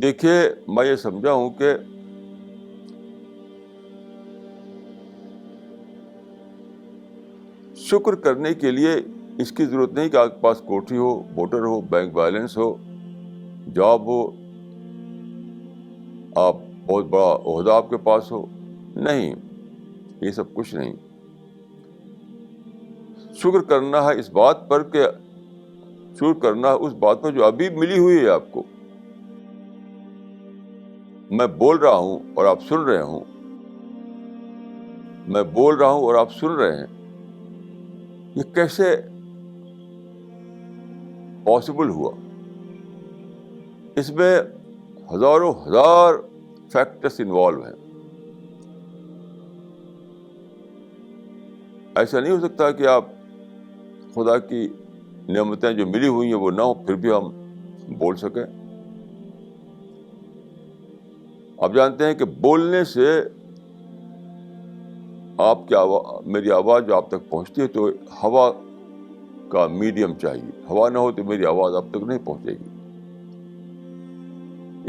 دیکھیے میں یہ سمجھا ہوں کہ شکر کرنے کے لیے اس کی ضرورت نہیں کہ آپ کے پاس کوٹھی ہو، موٹر ہو، بینک بیلنس ہو، جاب ہو، آپ بہت بڑا عہدہ آپ کے پاس ہو. نہیں، یہ سب کچھ نہیں. شکر کرنا ہے اس بات پر کہ شکر کرنا ہے اس بات پر جو ابھی ملی ہوئی ہے آپ کو. میں بول رہا ہوں اور آپ سن رہے ہوں. میں بول رہا ہوں اور آپ سن رہے ہیں. یہ کیسے پاسبل ہوا؟ اس میں ہزاروں ہزار فیکٹرز انوالو ہیں. ایسا نہیں ہو سکتا کہ آپ خدا کی نعمتیں جو ملی ہوئی ہیں وہ نہ ہو پھر بھی ہم بول سکیں. آپ جانتے ہیں کہ بولنے سے آپ کی میری آواز جو آپ تک پہنچتی ہے تو ہوا کا میڈیم چاہیے. ہوا نہ ہو تو میری آواز آپ تک نہیں پہنچے گی.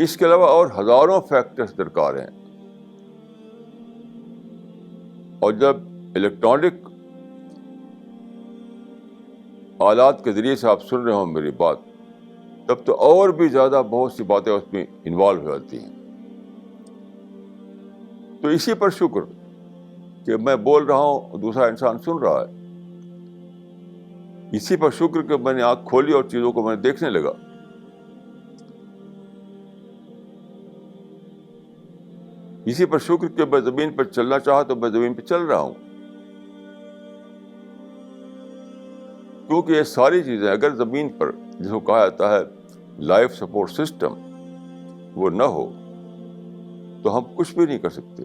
اس کے علاوہ اور ہزاروں فیکٹرز درکار ہیں. اور جب الیکٹرانک آلات کے ذریعے سے آپ سن رہے ہوں میری بات تب تو اور بھی زیادہ بہت سی باتیں اس میں انوالو ہو جاتی ہیں. تو اسی پر شکر کہ میں بول رہا ہوں دوسرا انسان سن رہا ہے. اسی پر شکر کہ میں نے آنکھ کھولی اور چیزوں کو میں دیکھنے لگا. اسی پر شکر کہ میں زمین پر چلنا چاہا تو میں زمین پہ چل رہا ہوں. کیونکہ یہ ساری چیزیں اگر زمین پر جس کو کہا جاتا ہے لائف سپورٹ سسٹم وہ نہ ہو تو ہم کچھ بھی نہیں کر سکتے.